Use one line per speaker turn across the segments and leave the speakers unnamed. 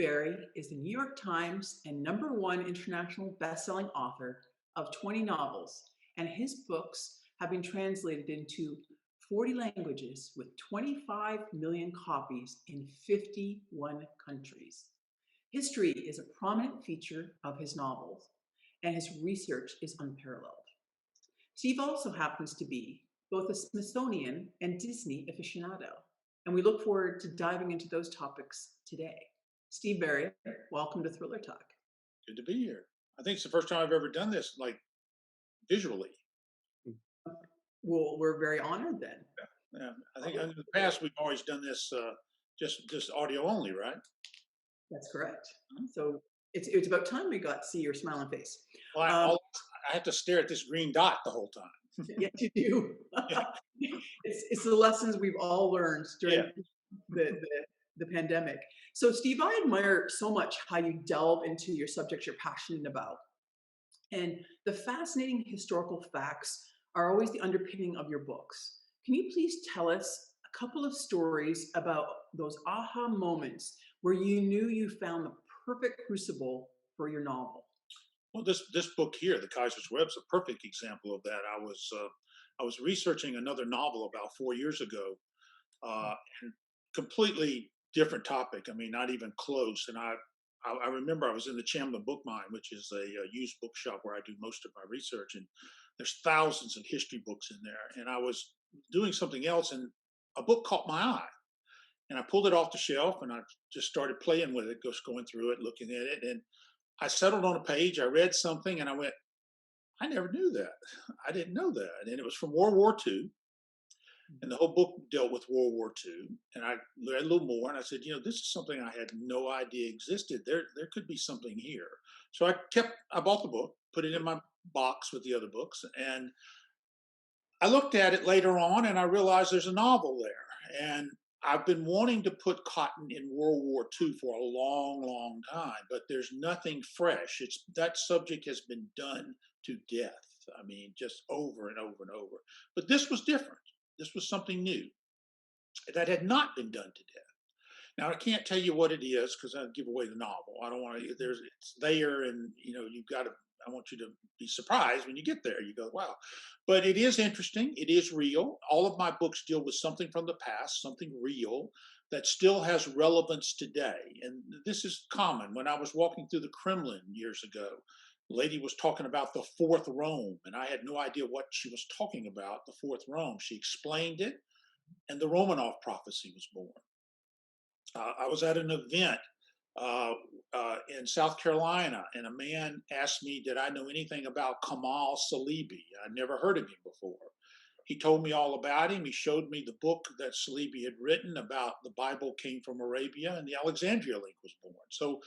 Barry is the New York Times and #1 international best-selling author of 20 novels, and his books have been translated into 40 languages with 25 million copies in 51 countries. History is a prominent feature of his novels, and his research is unparalleled. Steve also happens to be both a Smithsonian and Disney aficionado, and we look forward to diving into those topics today. Steve Barry, welcome to Thriller Talk.
Good to be here. I think it's the first time I've ever done this, like visually.
Well, we're very honored then.
Yeah, I think in the past we've always done this just audio only, right?
That's correct. So it's about time we got to see your smiling face.
Well, I have to stare at this green dot the whole time.
Yes, you do.
Yeah.
It's the lessons we've all learned during the pandemic. So, Steve, I admire so much how you delve into your subjects you're passionate about. And the fascinating historical facts are always the underpinning of your books. Can you please tell us a couple of stories about those aha moments where you knew you found the perfect crucible for your novel?
Well, this book here, The Kaiser's Web, is a perfect example of that. I was researching another novel about 4 years ago, and completely different topic. I mean, not even close. And I remember I was in the Chamberlain Book Mine, which is a used bookshop where I do most of my research, and there's thousands of history books in there. And I was doing something else, and a book caught my eye, and I pulled it off the shelf, and I just started playing with it, just going through it, looking at it, and I settled on a page. I read something, and I went, I never knew that. I didn't know that, and it was from World War II. And the whole book dealt with World War II. And I read a little more, and I said, this is something I had no idea existed. There could be something here. So I bought the book, put it in my box with the other books, and I looked at it later on, and I realized there's a novel there. And I've been wanting to put cotton in World War II for a long, long time, but there's nothing fresh. That subject has been done to death. I mean, just over and over and over. But this was different. This was something new that had not been done to death. Now, I can't tell you what it is because I'd give away the novel. I don't want to. It's there, and you've got to. I want you to be surprised when you get there. You go, wow. But it is interesting. It is real. All of my books deal with something from the past, something real that still has relevance today. And this is common. When I was walking through the Kremlin years ago, the lady was talking about the Fourth Rome, and I had no idea what she was talking about, the Fourth Rome. She explained it, and the Romanov prophecy was born. I was at an event in South Carolina, and a man asked me, did I know anything about Kamal Salibi? I'd never heard of him before. He told me all about him. He showed me the book that Salibi had written about the Bible came from Arabia, and the Alexandria link was born. So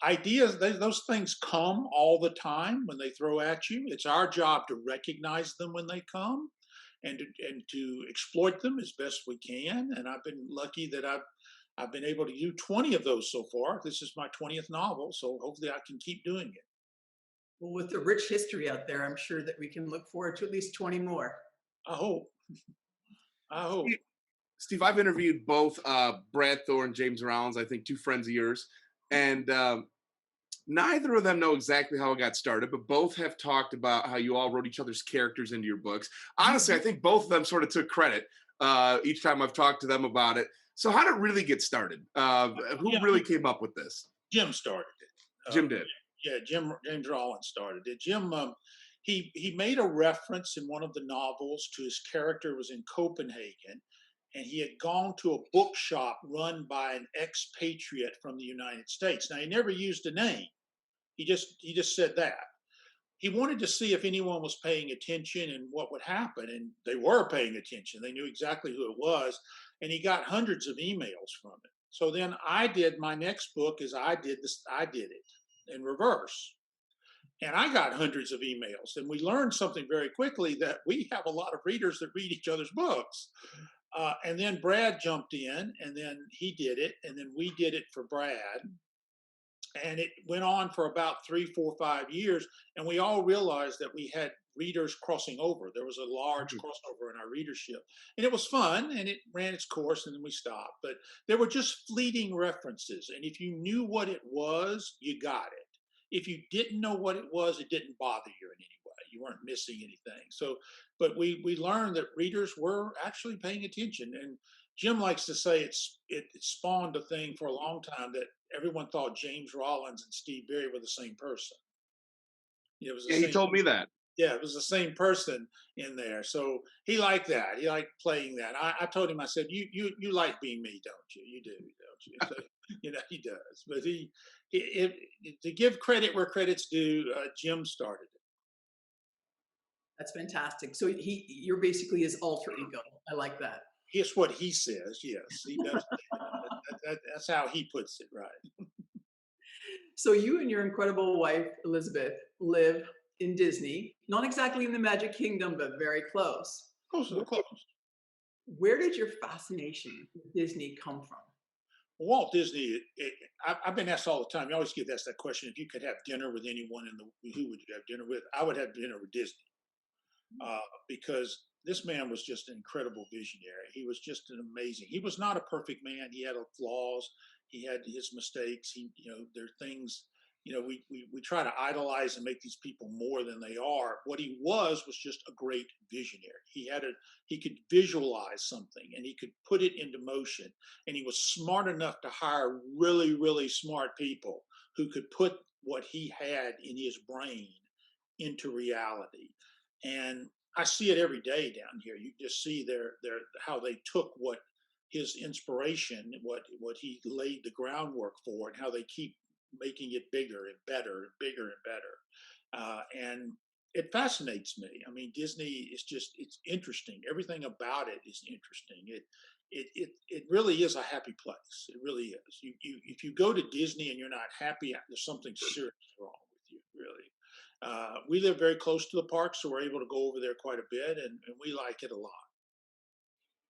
ideas, those things come all the time when they throw at you. It's our job to recognize them when they come and to exploit them as best we can. And I've been lucky that I've been able to do 20 of those so far. This is my 20th novel, so hopefully I can keep doing it.
Well, with the rich history out there, I'm sure that we can look forward to at least 20 more.
I hope. I hope.
Steve, I've interviewed both Brad Thorne, James Rollins, I think 2 friends of yours, and neither of them know exactly how it got started, but both have talked about how you all wrote each other's characters into your books. Honestly, I think both of them sort of took credit each time I've talked to them about it. So how did it really get started? Who really came up with this?
Jim started it.
Jim did.
Yeah, James Rollins started it. Jim, he made a reference in one of the novels to his character was in Copenhagen, and he had gone to a bookshop run by an expatriate from the United States. Now, he never used a name. He just said that. He wanted to see if anyone was paying attention and what would happen, and they were paying attention. They knew exactly who it was, and he got hundreds of emails from it. So then I did my next book is I did it in reverse. And I got hundreds of emails, and we learned something very quickly that we have a lot of readers that read each other's books. And then Brad jumped in, and then he did it, and then we did it for Brad. And it went on for about 3, 4, 5 years, and we all realized that we had readers crossing over. There was a large
Mhm.
crossover in our readership, and it was fun, and it ran its course, and then we stopped. But there were just fleeting references, and if you knew what it was, you got it. If you didn't know what it was, it didn't bother you in any way. You weren't missing anything. So, but we learned that readers were actually paying attention, and Jim likes to say it spawned a thing for a long time that everyone thought James Rollins and Steve Berry were the same person. It was the
Yeah, he
same.
told me that.
Yeah, it was the same person in there. So he liked that. He liked playing that. I told him, I said, you like being me, don't you? You do, don't you? So, he does. But to give credit where credit's due, Jim started it.
That's fantastic. So you're basically his alter ego. I like that.
Here's what he says. Yes, he does. That's how he puts it, right?
So you and your incredible wife Elizabeth live in Disney, not exactly in the Magic Kingdom, but very close.
Close,
Where,
close.
where did your fascination with Disney come from?
Walt Disney, I've been asked all the time. You always get asked that question: if you could have dinner with anyone who would you have dinner with? I would have dinner with Disney, because this man was just an incredible visionary. He was just an amazing. He was not a perfect man. He had flaws. He had his mistakes. There are things. We try to idolize and make these people more than they are. What he was just a great visionary. He could visualize something and he could put it into motion. And he was smart enough to hire really, really smart people who could put what he had in his brain into reality. And I see it every day down here. You just see their how they took what his inspiration, what he laid the groundwork for, and how they keep making it bigger and better and bigger and better. And it fascinates me. I mean, Disney is it's interesting. Everything about it is interesting. It really is a happy place. It really is. If you go to Disney and you're not happy, there's something serious wrong with you, really. We live very close to the park, so we're able to go over there quite a bit, and we like it a lot.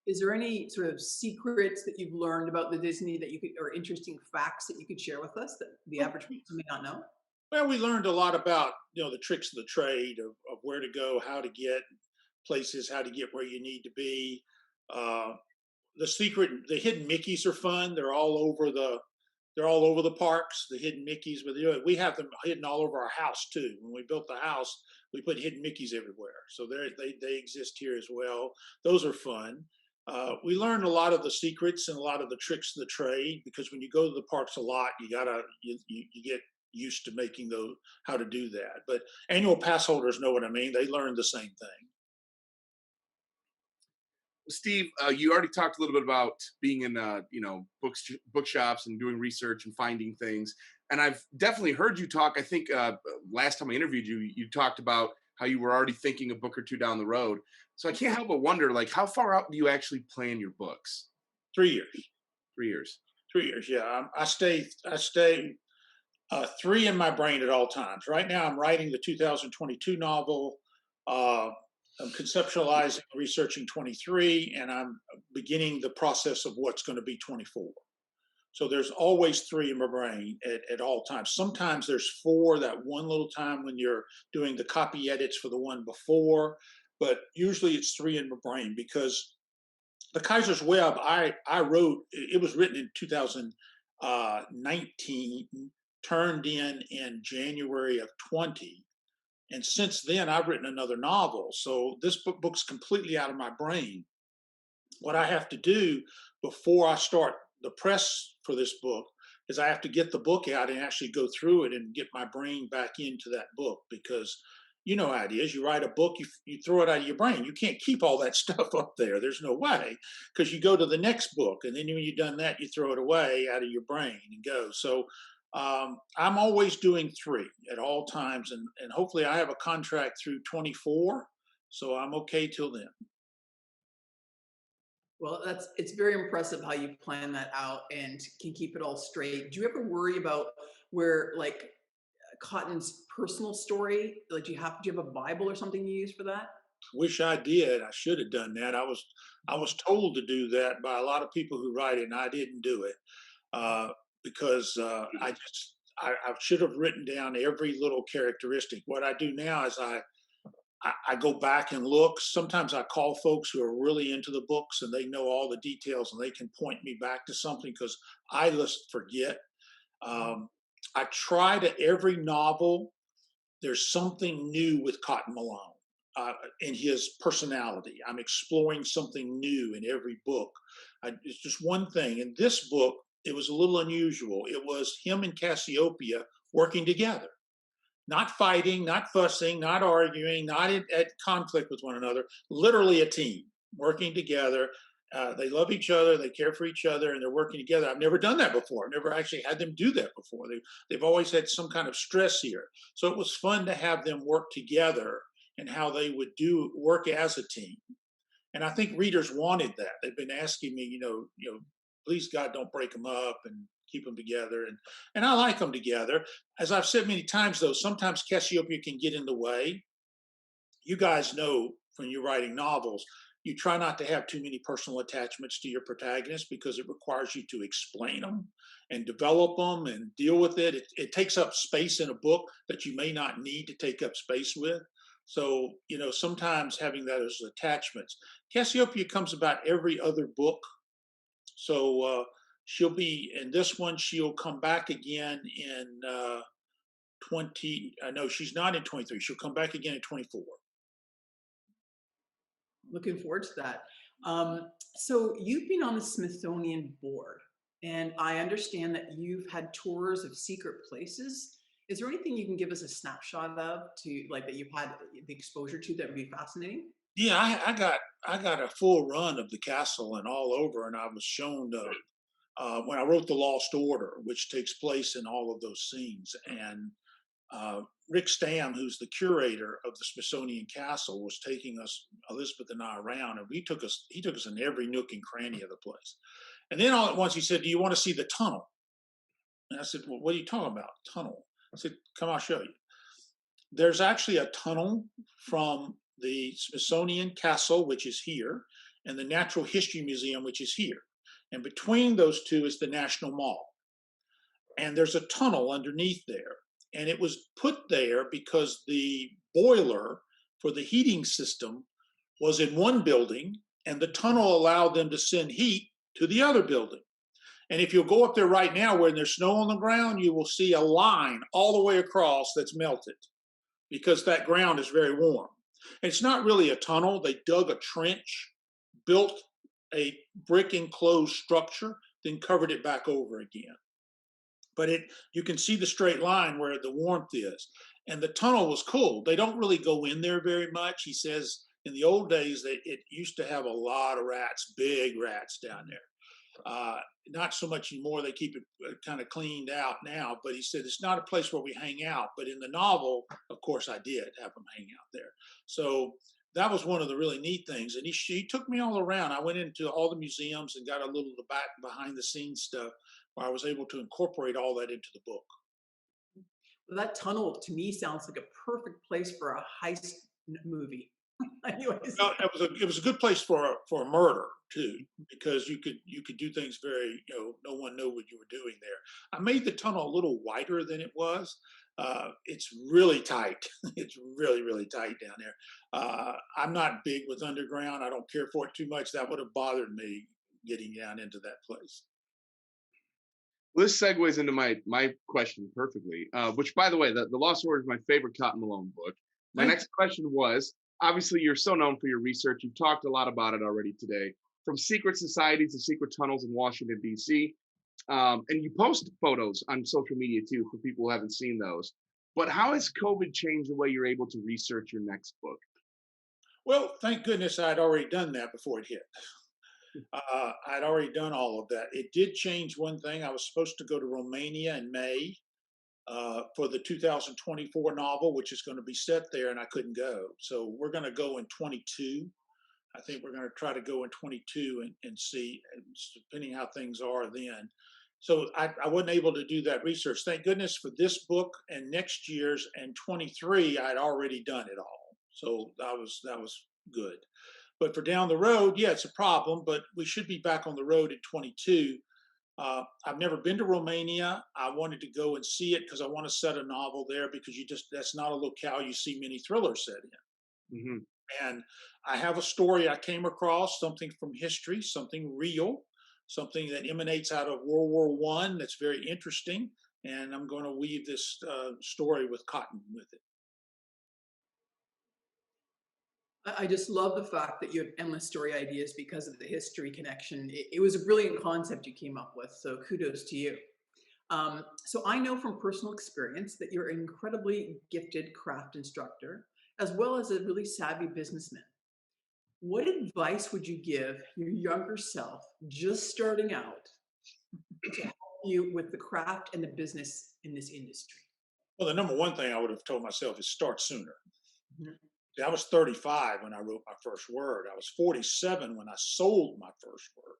Is there any sort of secrets that you've learned about the Disney that you could, or interesting facts that you could share with us that the
Well,
average person may not know?
well, we learned a lot about the tricks of the trade of where to go, how to get places, how to get where you need to be. Uh, the hidden Mickeys are fun. They're all over the parks. The hidden Mickeys, but we have them hidden all over our house too. When we built the house, we put hidden Mickeys everywhere, so they exist here as well. Those are fun. We learned a lot of the secrets and a lot of the tricks of the trade because when you go to the parks a lot, you get used to making those how to do that. But annual pass holders know what I mean. They learned the same thing.
Steve, you already talked a little bit about being in, bookshops and doing research and finding things. And I've definitely heard you talk. I think last time I interviewed you, you talked about how you were already thinking a book or two down the road. So I can't help but wonder, like, how far out do you actually plan your books?
3 years.
3 years.
3 years. Yeah, I stay three in my brain at all times. Right now, I'm writing the 2022 novel. Uh, I'm conceptualizing, researching 23, and I'm beginning the process of what's going to be 24. So there's always three in my brain at all times. Sometimes there's four that one little time when you're doing the copy edits for the one before, but usually it's three in my brain because the Kaiser's Web I wrote. It was written in 2019, turned in January of 20, and since then I've written another novel. So this book's completely out of my brain. What I have to do before I start the press for this book is I have to get the book out and actually go through it and get my brain back into that book because you know how it is. You write a book, you throw it out of your brain. You can't keep all that stuff up there. There's no way because you go to the next book and then when you've done that, you throw it away out of your brain and go. So I'm always doing three at all times, and hopefully I have a contract through 24, so I'm okay till then.
Well, it's very impressive how you plan that out and can keep it all straight. Do you ever worry about where like Cotton's personal story, like do you have a Bible or something you use for that?
Wish I did. I should have done that. I was told to do that by a lot of people who write it, and I didn't do it because I should have written down every little characteristic. What I do now is I go back and look. Sometimes I call folks who are really into the books and they know all the details and they can point me back to something because I just forget. I try to every novel, there's something new with Cotton Malone in his personality. I'm exploring something new in every book. It's just one thing. In this book, it was a little unusual. It was him and Cassiopeia working together, not fighting, not fussing, not arguing, not at conflict with one another, literally a team working together. They love each other, they care for each other, and they're working together. I've never done that before. I've never actually had them do that before. They've always had some kind of stress here. So it was fun to have them work together and how they would work as a team. And I think readers wanted that. They've been asking me, please God, don't break them up and keep them together. And I like them together. As I've said many times, though, sometimes Cassiopeia can get in the way. You guys know when you're writing novels, you try not to have too many personal attachments to your protagonist because it requires you to explain them and develop them and deal with it. It takes up space in a book that you may not need to take up space with. So, sometimes having that as attachments. Cassiopeia comes about every other book. So she'll be in this one, she'll come back again in 20. No, she's not in 23. She'll come back again in 24.
Looking forward to that. So you've been on the Smithsonian board, and I understand that you've had tours of secret places. Is there anything you can give us a snapshot of that you've had the exposure to that would be fascinating?
Yeah, I got a full run of the castle and all over, and I was shown when I wrote The Lost Order, which takes place in all of those scenes. And Rick Stam, who's the curator of the Smithsonian Castle, was taking us, Elizabeth and I, around, and he took us in every nook and cranny of the place. And then all at once he said, "Do you want to see the tunnel?" And I said, "Well, what are you talking about, tunnel?" I said, "Come, I'll show you." There's actually a tunnel from the Smithsonian Castle, which is here, and the Natural History Museum, which is here. And between those two is the National Mall. And there's a tunnel underneath there. And it was put there because the boiler for the heating system was in one building, and the tunnel allowed them to send heat to the other building. And if you'll go up there right now where there's snow on the ground, you will see a line all the way across that's melted because that ground is very warm. And it's not really a tunnel. They dug a trench, built a brick enclosed structure, then covered it back over again. But you can see the straight line where the warmth is. And the tunnel was cool. They don't really go in there very much. He says in the old days that it used to have a lot of rats, big rats down there. Not so much anymore. They keep it kind of cleaned out now. But he said it's not a place where we hang out. But in the novel, of course, I did have them hang out there. So that was one of the really neat things. And he took me all around. I went into all the museums and got a little of the back behind the scenes stuff where I was able to incorporate all that into the book.
Well, that tunnel to me sounds like a perfect place for a heist movie. Anyways.
Well, it was a good place for a murder too, because you could do things very, no one knew what you were doing there. I made the tunnel a little wider than it was. It's really tight. It's really, really tight down there. I'm not big with underground. I don't care for it too much. That would have bothered me getting down into that place.
Well, this segues into my question perfectly. Which, by the way, the Lost Order is my favorite Cotton Malone book. My next question was: obviously, you're so known for your research. You've talked a lot about it already today, from secret societies to secret tunnels in Washington, D.C. And you post photos on social media too for people who haven't seen those. But how has COVID changed the way you're able to research your next book?
Well, thank goodness I'd already done that before it hit. I'd already done all of that. It did change one thing. I was supposed to go to Romania in May for the 2024 novel, which is going to be set there, and I couldn't go. So we're going to go in 22. I think we're going to try to go in 22 and see, depending how things are then. So I wasn't able to do that research. Thank goodness for this book and next year's and 23, I'd already done it all. So that was good. But for down the road, yeah, it's a problem, but we should be back on the road in 22. I've never been to Romania. I wanted to go and see it because I want to set a novel there because that's not a locale you see many thrillers set in.
Hmm.
And I have a story I came across, something from history, something real, something that emanates out of World War One that's very interesting. And I'm going to weave this story with cotton with it.
I just love the fact that you have endless story ideas because of the history connection. It was a brilliant concept you came up with, so kudos to you. So I know from personal experience that you're an incredibly gifted craft instructor, as well as a really savvy businessman. What advice would you give your younger self just starting out to help you with the craft and the business in this industry?
Well, the number one thing I would have told myself is start sooner.
Mhm.
See, I was 35 when I wrote my first word. I was 47 when I sold my first word.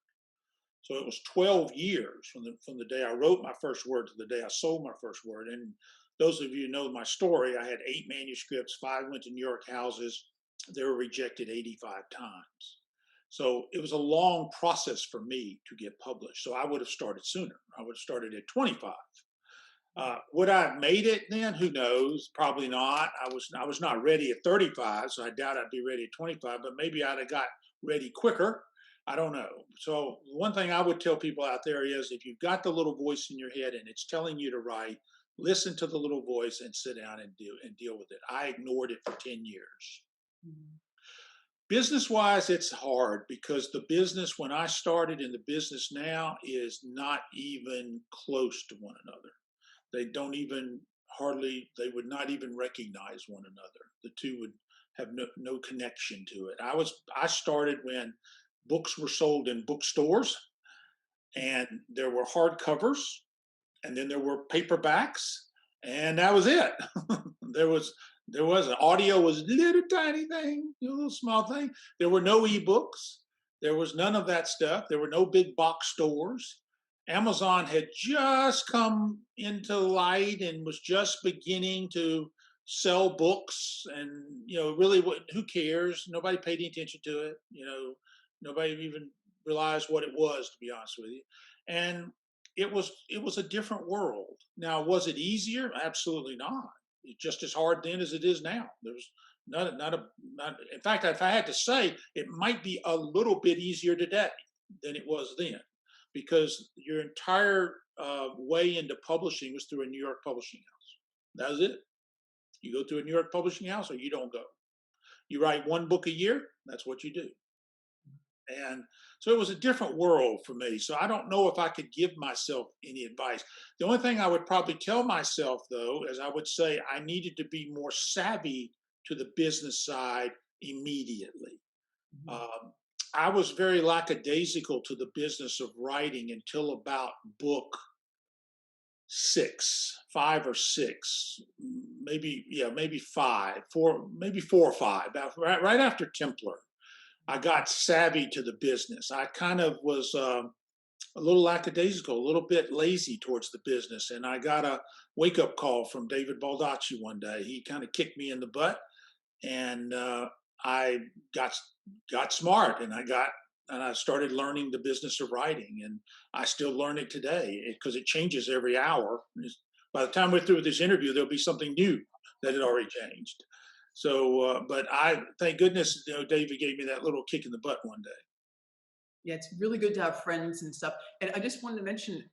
So it was 12 years from the day I wrote my first word to the day I sold my first word. And those of you who know my story, I had 8 manuscripts, 5 went to New York houses. They were rejected 85 times. So it was a long process for me to get published. So I would have started sooner. I would have started at 25. Would I have made it then? Who knows? Probably not. I was not ready at 35, so I doubt I'd be ready at 25. But maybe I'd have got ready quicker. I don't know. So one thing I would tell people out there is, if you've got the little voice in your head and it's telling you to write, listen to the little voice and sit down and deal with it. I ignored it for 10 years.
Mhm.
Business wise, it's hard because the business when I started and the business now is not even close to one another. They don't even hardly, they would not even recognize one another. The two would have no connection to it. I started when books were sold in bookstores and there were hardcovers and then there were paperbacks and that was it. there was there was an audio was a little tiny thing, a little small thing. There were no ebooks. There was none of that stuff. There were no big box stores. Amazon had just come into light and was just beginning to sell books, and really, who cares? Nobody paid any attention to it. Nobody even realized what it was, to be honest with you. And it was a different world. Now, was it easier? Absolutely not. It's just as hard then as it is now. There's not. In fact, if I had to say, it might be a little bit easier today than it was then, because your entire way into publishing was through a New York publishing house. That was it. You go through a New York publishing house, or you don't go. You write one book a year. That's what you do. And so it was a different world for me. So I don't know if I could give myself any advice. The only thing I would probably tell myself, though, is I would say I needed to be more savvy to the business side immediately.
Mhm.
Um, I was very lackadaisical to the business of writing until about book 6, 5 or 6, maybe, yeah, maybe 5, 4, maybe 4 or 5, right after Templar. I got savvy to the business. I kind of was a little lackadaisical, a little bit lazy towards the business. And I got a wake up call from David Baldacci one day. He kind of kicked me in the butt, and I got smart, and I started learning the business of writing, and I still learn it today because it changes every hour. By the time we're through with this interview, there'll be something new that had already changed. So, but I thank goodness, David gave me that little kick in the butt one day.
Yeah, it's really good to have friends and stuff. And I just wanted to mention,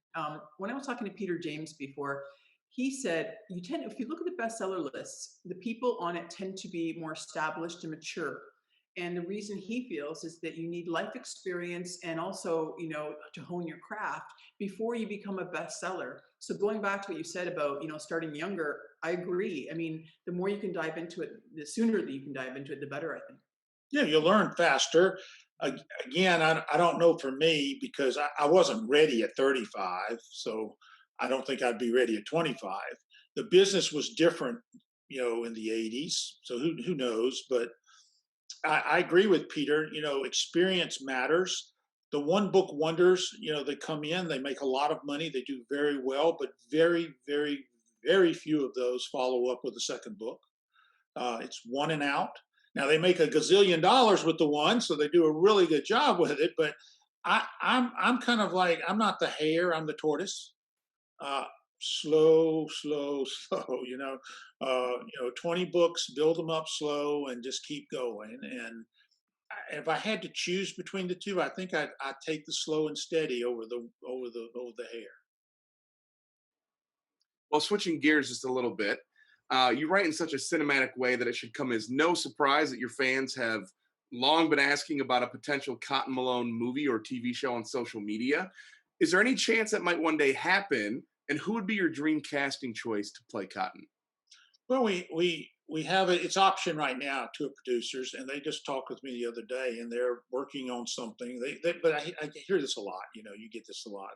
when I was talking to Peter James before, he said you tend, if you look at the bestseller lists, the people on it tend to be more established and mature. And the reason he feels is that you need life experience and also, to hone your craft before you become a bestseller. So going back to what you said about, starting younger, I agree. I mean, the more you can dive into it, the sooner that you can dive into it, the better, I think.
Yeah, you learn faster. Again, I don't know for me because I wasn't ready at 35, so I don't think I'd be ready at 25. The business was different, in the 80s, so who knows? But I agree with Peter. Experience matters. The one book wonders, they come in, they make a lot of money, they do very well, but very, very, very few of those follow up with a second book. It's one and out. Now they make a gazillion dollars with the one, so they do a really good job with it. But I'm kind of like I'm not the hare, I'm the tortoise. Uh, slow, slow, slow. 20 books, build them up slow, and just keep going. And if I had to choose between the two, I think I'd take the slow and steady over the hare.
Well, switching gears just a little bit, you write in such a cinematic way that it should come as no surprise that your fans have long been asking about a potential Cotton Malone movie or TV show on social media. Is there any chance that might one day happen? And who would be your dream casting choice to play Cotton?
Well, we have it. It's option right now to producers, and they just talked with me the other day, and they're working on something. But I hear this a lot. You get this a lot.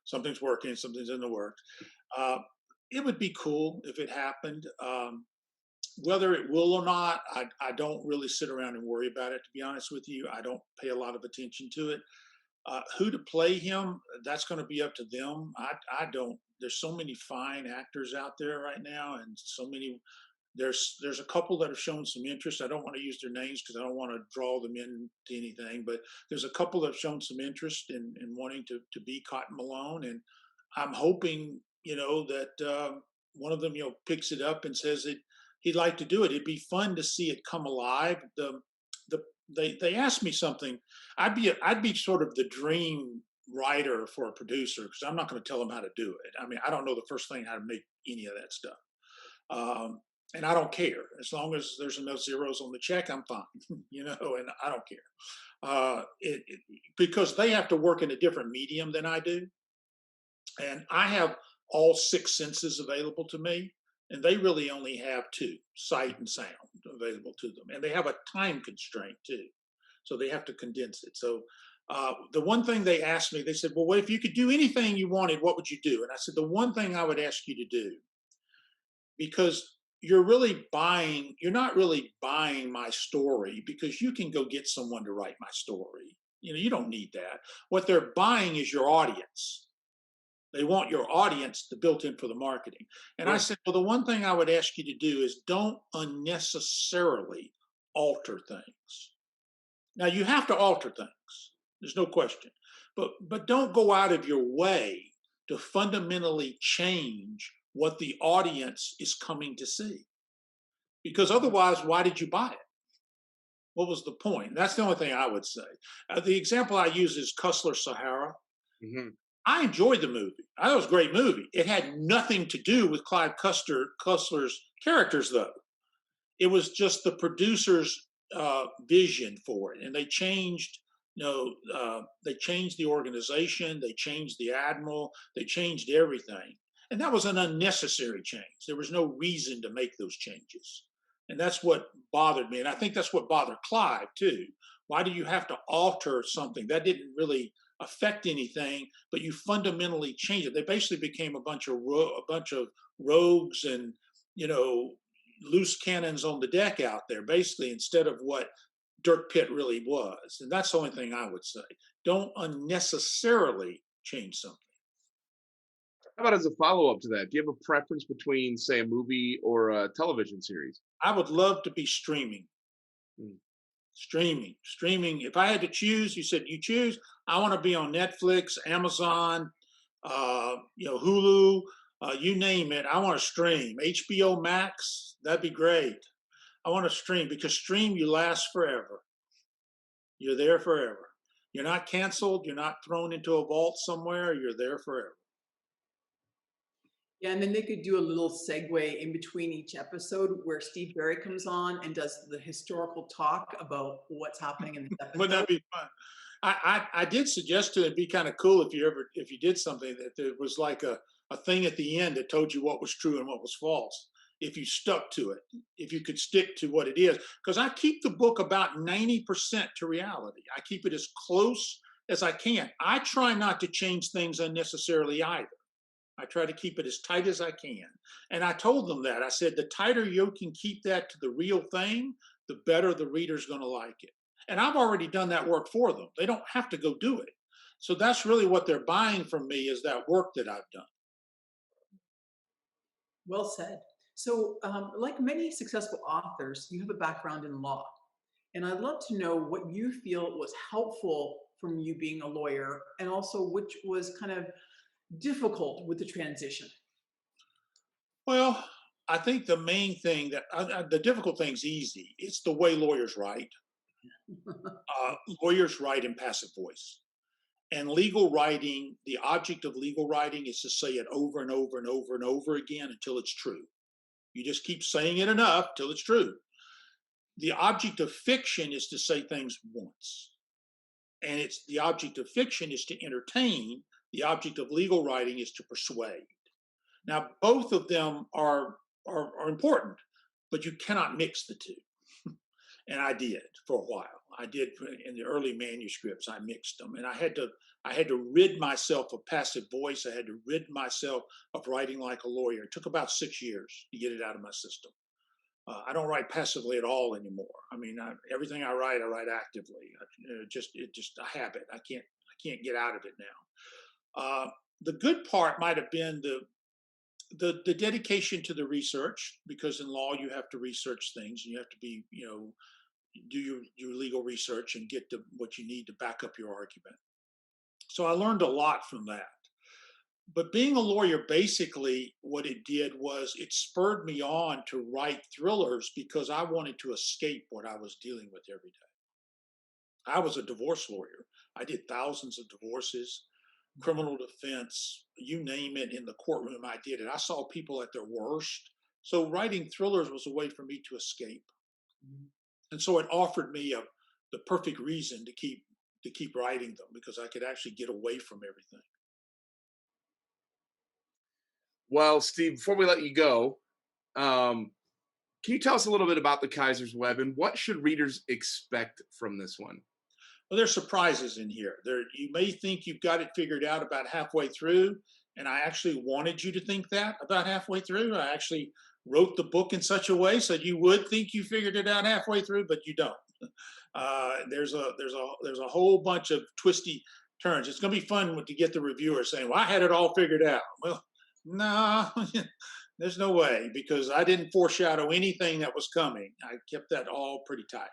Something's working, something's in the works. Uh, it would be cool if it happened. Whether it will or not, I don't really sit around and worry about it. To be honest with you, I don't pay a lot of attention to it. Who to play him, that's going to be up to them. I don't. There's so many fine actors out there right now, and so many. There's a couple that have shown some interest. I don't want to use their names because I don't want to draw them into anything. But there's a couple that have shown some interest in wanting to be Cotton Malone, and I'm hoping that one of them picks it up and says that he'd like to do it. It'd be fun to see it come alive. The they asked me something. I'd be sort of the dream writer for a producer because I'm not going to tell them how to do it. I mean, I don't know the first thing how to make any of that stuff. Um, and I don't care as long as there's enough zeros on the check. I'm fine, and I don't care because they have to work in a different medium than I do, and I have all six senses available to me, and they really only have two: sight and sound available to them, and they have a time constraint too, so they have to condense it. So the one thing they asked me, they said, "Well, if you could do anything you wanted, what would you do?" And I said, "The one thing I would ask you to do, because you're not really buying my story because you can go get someone to write my story. You don't need that. What they're buying is your audience. They want your audience to built in for the marketing." And I
Sure.
said, well, the one thing I would ask you to do is don't unnecessarily alter things. Now you have to alter things. There's no question. But don't go out of your way to fundamentally change what the audience is coming to see. Because otherwise, why did you buy it? What was the point? That's the only thing I would say. The example I use is Cussler Sahara.
Hmm.
I enjoyed the movie. I thought it was a great movie. It had nothing to do with Clive Cussler's characters, though. It was just the producer's vision for it, and they changed. They changed the organization, they changed the admiral, they changed everything, and that was an unnecessary change. There was no reason to make those changes, and that's what bothered me. And I think that's what bothered Clive too. Why do you have to alter something that didn't really affect anything, but you fundamentally change it? They basically became a bunch of rogues and you know loose cannons on the deck out there, basically, instead of what Dirk Pitt really was. And that's the only thing I would say. Don't unnecessarily change something.
How about as a follow up to that? Do you have a preference between, say, a movie or a television series?
I would love to be streaming.
Mm.
Streaming. If I had to choose, you said you choose. I want to be on Netflix, Amazon, Hulu, you name it. I want to stream. HBO Max, that'd be great. I want to stream because stream you last forever. You're there forever. You're not canceled. You're not thrown into a vault somewhere. You're there forever.
Yeah, and then they could do a little segue in between each episode where Steve Berry comes on and does the historical talk about what's happening in this
Wouldn't
episode.
that be fun? I did suggest to it, it'd be kind of cool if you did something that there was like a thing at the end that told you what was true and what was false. If you stuck to it, if you could stick to what it is, because I keep the book about 90% to reality. I keep it as close as I can. I try not to change things unnecessarily either. I try to keep it as tight as I can. And I told them that. I said, the tighter you can keep that to the real thing, the better the reader's going to like it. And I've already done that work for them. They don't have to go do it. So that's really what they're buying from me is that work that I've done.
Well said. So, like many successful authors, you have a background in law. And I'd love to know what you feel was helpful from you being a lawyer, and also which was kind of difficult with the transition?
Well, I think the main thing the difficult thing's easy. It's the way lawyers write. Lawyers write in passive voice. And legal writing, the object of legal writing is to say it over and over and over and over again until it's true. You just keep saying it enough till it's true. The object of fiction is to say things once. And it's the object of fiction is to entertain. The object of legal writing is to persuade. Now, both of them are important, but you cannot mix the two. And I did for a while. I did in the early manuscripts. I mixed them, and I had to rid myself of passive voice. I had to rid myself of writing like a lawyer. It took about 6 years to get it out of my system. I don't write passively at all anymore. I mean, everything I write actively. It's just a habit. I can't get out of it now. The good part might have been the dedication to the research, because in law you have to research things. You have to be, do your legal research and get to what you need to back up your argument. So I learned a lot from that. But being a lawyer, basically what it did was it spurred me on to write thrillers because I wanted to escape what I was dealing with every day. I was a divorce lawyer. I did thousands of divorces, criminal defense, you name it, in the courtroom. I did it. I saw people at their worst. So writing thrillers was a way for me to escape. And so it offered me the perfect reason to keep writing them, because I could actually get away from everything.
Well, Steve, before we let you go, can you tell us a little bit about the Kaiser's Web and what should readers expect from this one?
Well, there's surprises in here. You may think you've got it figured out about halfway through, and I actually wanted you to think that about halfway through. I actually wrote the book in such a way so you would think you figured it out halfway through, but you don't. There's a whole bunch of twisty turns. It's going to be fun to get the reviewer saying, "Well, I had it all figured out." Well, no, there's no way, because I didn't foreshadow anything that was coming. I kept that all pretty tight.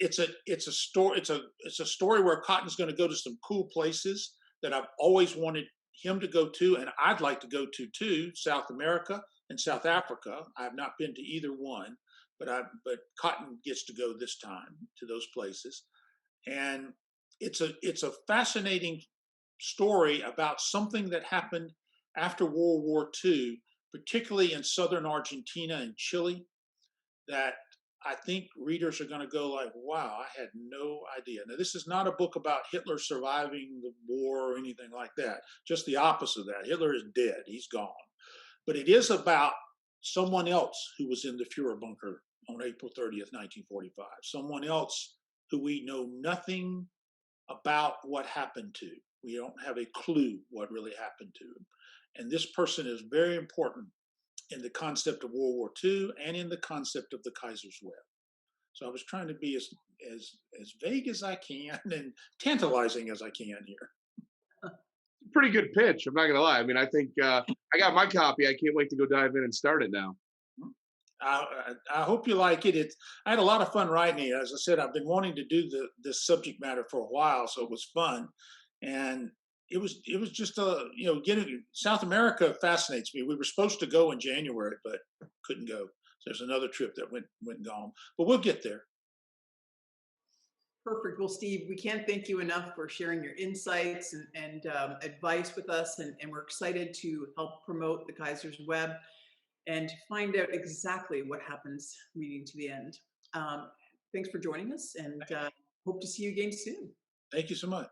It's a story where Cotton's going to go to some cool places that I've always wanted him to go to, and I'd like to go to too. South America and South Africa. I have not been to either one, but Cotton gets to go this time to those places, and it's a fascinating story about something that happened after World War II, particularly in southern Argentina and Chile, that I think readers are going to go like, wow, I had no idea. Now, this is not a book about Hitler surviving the war or anything like that. Just the opposite of that. Hitler is dead. He's gone. But it is about someone else who was in the Fuhrer bunker on April 30th, 1945. Someone else who we know nothing about what happened to. We don't have a clue what really happened to him. And this person is very important in the concept of World War II and in the concept of the Kaiser's Web. So I was trying to be as vague as I can and tantalizing as I can here.
Pretty good pitch. I'm not going to lie. I mean, I think I got my copy. I can't wait to go dive in and start it now.
I hope you like it. I had a lot of fun writing it. As I said, I've been wanting to do this subject matter for a while, so it was fun. And it was just getting South America fascinates me. We were supposed to go in January, but couldn't go. So there's another trip that went gone, but we'll get there.
Perfect. Well, Steve, we can't thank you enough for sharing your insights and advice with us, and we're excited to help promote the Kaiser's Web and find out exactly what happens reading to the end. Thanks for joining us, and hope to see you again soon.
Thank you so much.